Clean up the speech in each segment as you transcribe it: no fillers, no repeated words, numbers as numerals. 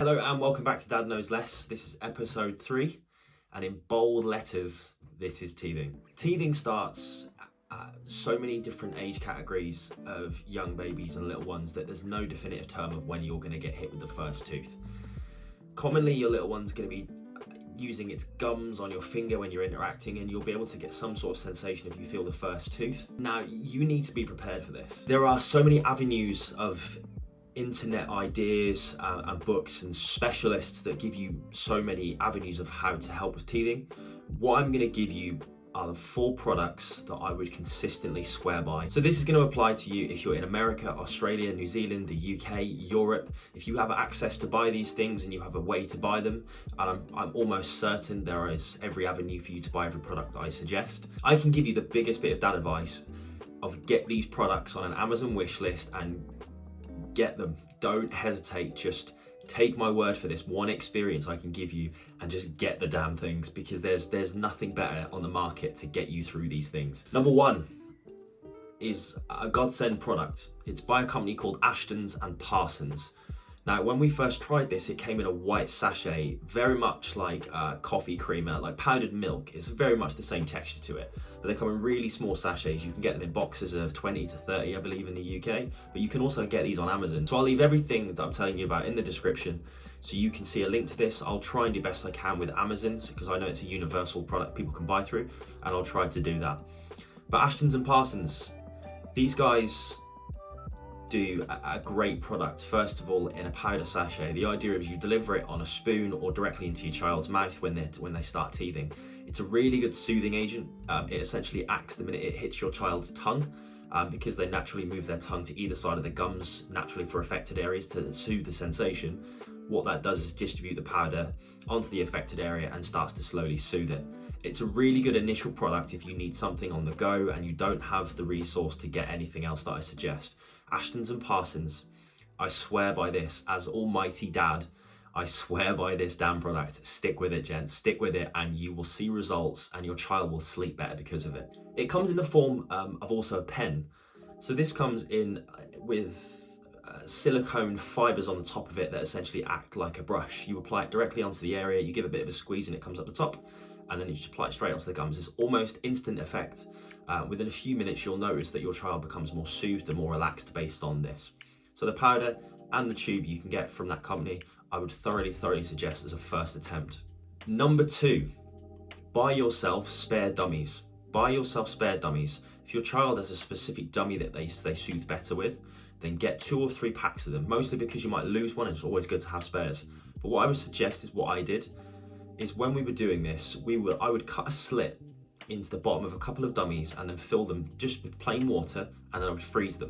Hello and welcome back to Dad Knows Less. This is episode 3, and in bold letters, this is teething. Teething starts at so many different age categories of young babies and little ones that there's no definitive term of when you're going to get hit with the first tooth. Commonly, your little one's going to be using its gums on your finger when you're interacting, and you'll be able to get some sort of sensation if you feel the first tooth. Now, you need to be prepared for this. There are so many avenues of internet ideas and books and specialists that give you so many avenues of how to help with teething. What I'm going to give you are the 4 products that I would consistently swear by. So this is going to apply to you if you're in America, Australia, New Zealand, the UK, Europe. If you have access to buy these things and you have a way to buy them, and I'm almost certain there is every avenue for you to buy every product I suggest, I can give you the biggest bit of dad advice of get these products on an Amazon wish list and get them. Don't hesitate, just take my word for this one experience I can give you and just get the damn things, because there's nothing better on the market to get you through these things. Number 1 is a godsend product. It's by a company called Ashton's and Parsons. Now, when we first tried this, it came in a white sachet, very much like coffee creamer, like powdered milk. It's very much the same texture to it, but they come in really small sachets. You can get them in boxes of 20 to 30, I believe, in the UK, but you can also get these on Amazon. So I'll leave everything that I'm telling you about in the description, so you can see a link to this. I'll try and do best I can with Amazon's, because I know it's a universal product people can buy through, and I'll try to do that. But Ashton's and Parsons, these guys do a great product. First of all, in a powder sachet. The idea is you deliver it on a spoon or directly into your child's mouth when they start teething. It's a really good soothing agent. It essentially acts the minute it hits your child's tongue, because they naturally move their tongue to either side of the gums naturally for affected areas to soothe the sensation. What that does is distribute the powder onto the affected area and starts to slowly soothe it. It's a really good initial product if you need something on the go and you don't have the resource to get anything else that I suggest. Ashton's and Parsons, I swear by this. As almighty dad, I swear by this damn product. Stick with it, gents. Stick with it and you will see results, and your child will sleep better because of it. It comes in the form of also a pen. So this comes in with silicone fibers on the top of it that essentially act like a brush. You apply it directly onto the area, you give a bit of a squeeze and it comes up the top, and then you just apply it straight onto the gums. It's almost instant effect. Within a few minutes, you'll notice that your child becomes more soothed and more relaxed based on this. So the powder and the tube you can get from that company, I would thoroughly suggest as a first attempt. Number 2, buy yourself spare dummies. Buy yourself spare dummies. If your child has a specific dummy that they soothe better with, then get 2 or 3 packs of them, mostly because you might lose one and it's always good to have spares. But what I would suggest is what I did, is when we were doing this, I would cut a slit into the bottom of a couple of dummies and then fill them just with plain water, and then I would freeze them.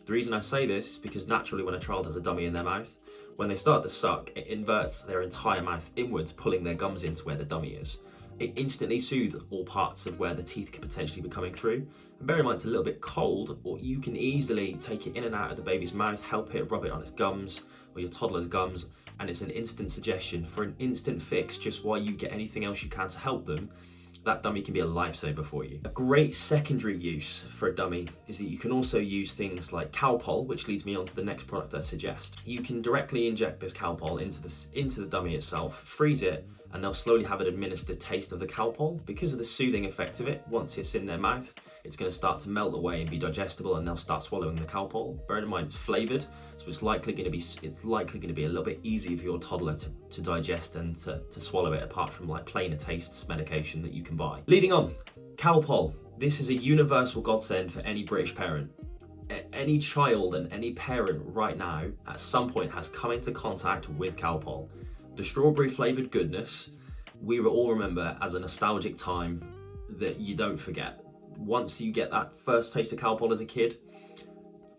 The reason I say this is because naturally when a child has a dummy in their mouth, when they start to suck, it inverts their entire mouth inwards, pulling their gums into where the dummy is. It instantly soothes all parts of where the teeth could potentially be coming through. And bear in mind it's a little bit cold, or you can easily take it in and out of the baby's mouth, help it, rub it on its gums or your toddler's gums, and it's an instant suggestion for an instant fix just while you get anything else you can to help them. That dummy can be a lifesaver for you. A great secondary use for a dummy is that you can also use things like Calpol, which leads me on to the next product I suggest. You can directly inject this Calpol into the dummy itself, freeze it, and they'll slowly have an administered taste of the Calpol. Because of the soothing effect of it, once it's in their mouth, it's going to start to melt away and be digestible, and they'll start swallowing the Calpol. Bear in mind it's flavored, so it's likely going to be a little bit easier for your toddler to digest and to swallow it, apart from like plainer tastes medication that you can buy. Leading on, Calpol. This is a universal godsend for any British parent. Any child and any parent right now at some point has come into contact with Calpol. The strawberry flavoured goodness, we will all remember as a nostalgic time that you don't forget. Once you get that first taste of Calpol as a kid,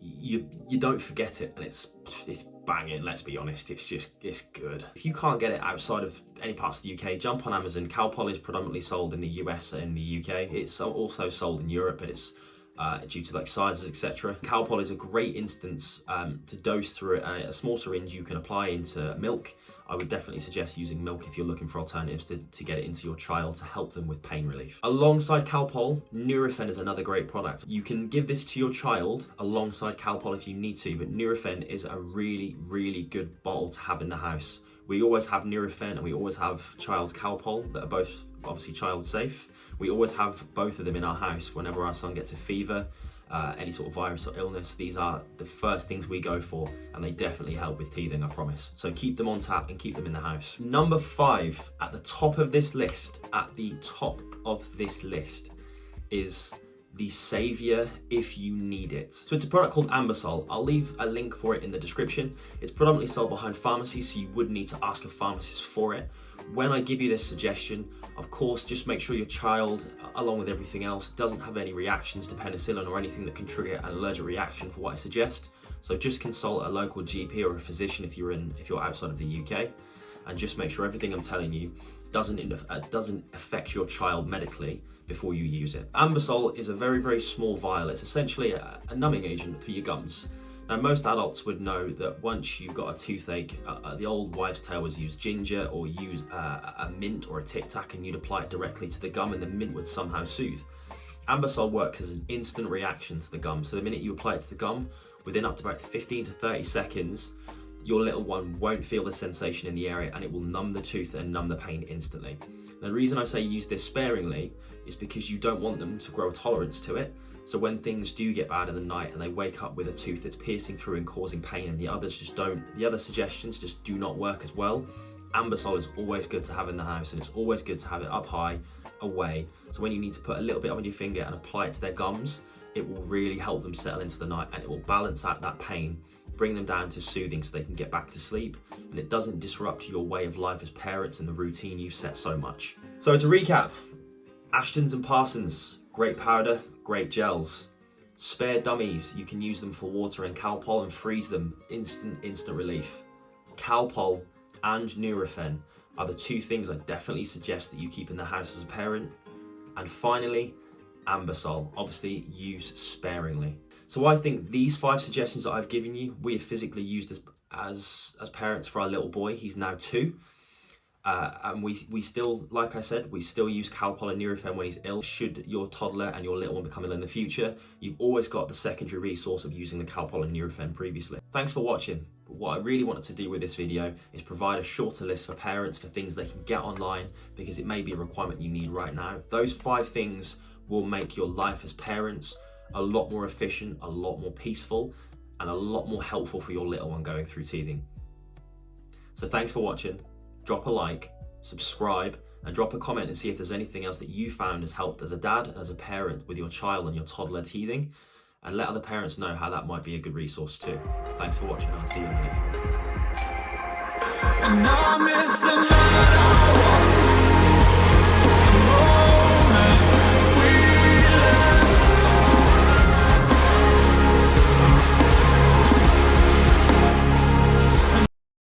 you don't forget it, and it's banging, let's be honest. It's good. If you can't get it outside of any parts of the UK, jump on Amazon. Calpol is predominantly sold in the US and the UK. It's also sold in Europe, but it's due to like sizes, etc. Calpol is a great instance to dose through a small syringe you can apply into milk. I would definitely suggest using milk if you're looking for alternatives to get it into your child to help them with pain relief. Alongside Calpol, Nurofen is another great product. You can give this to your child alongside Calpol if you need to, but Nurofen is a really, really good bottle to have in the house We always have Nurofen and we always have child's Calpol that are both obviously child safe. We always have both of them in our house whenever our son gets a fever, any sort of virus or illness. These are the first things we go for, and they definitely help with teething, I promise. So keep them on tap and keep them in the house. Number 5, at the top of this list, is the saviour if you need it. So it's a product called Ambisol. I'll leave a link for it in the description. It's predominantly sold behind pharmacies, so you would need to ask a pharmacist for it. When I give you this suggestion, of course, just make sure your child, along with everything else, doesn't have any reactions to penicillin or anything that can trigger an allergic reaction for what I suggest. So just consult a local GP or a physician if you're outside of the UK, and just make sure everything I'm telling you doesn't affect your child medically before you use it. Ambisol is a very, very small vial. It's essentially a numbing agent for your gums. Now, most adults would know that once you've got a toothache, the old wives' tale was use ginger or use a mint or a Tic Tac, and you'd apply it directly to the gum and the mint would somehow soothe. Ambisol works as an instant reaction to the gum. So the minute you apply it to the gum, within up to about 15 to 30 seconds, your little one won't feel the sensation in the area and it will numb the tooth and numb the pain instantly. Now, the reason I say use this sparingly is because you don't want them to grow a tolerance to it. So when things do get bad in the night and they wake up with a tooth that's piercing through and causing pain, and the other suggestions just do not work as well, Ambisol is always good to have in the house, and it's always good to have it up high, away. So when you need to put a little bit on your finger and apply it to their gums, it will really help them settle into the night, and it will balance out that pain, bring them down to soothing so they can get back to sleep, and it doesn't disrupt your way of life as parents and the routine you've set so much. So to recap, Ashton's and Parsons, great powder, great gels. Spare dummies, you can use them for water and Calpol and freeze them, instant relief. Calpol and Nurofen are the two things I definitely suggest that you keep in the house as a parent. And finally, Ambisol, obviously use sparingly. So I think these 5 suggestions that I've given you, we have physically used as parents for our little boy. He's now 2. And we still, like I said, we still use Calpol and Nurofen when he's ill. Should your toddler and your little one become ill in the future, you've always got the secondary resource of using the Calpol and Nurofen previously. Thanks for watching. But what I really wanted to do with this video is provide a shorter list for parents for things they can get online, because it may be a requirement you need right now. Those 5 things will make your life as parents a lot more efficient, a lot more peaceful, and a lot more helpful for your little one going through teething. So thanks for watching. Drop a like, subscribe, and drop a comment and see if there's anything else that you found has helped as a dad and as a parent with your child and your toddler teething, and let other parents know how that might be a good resource too. Thanks for watching, and I'll see you in the next one.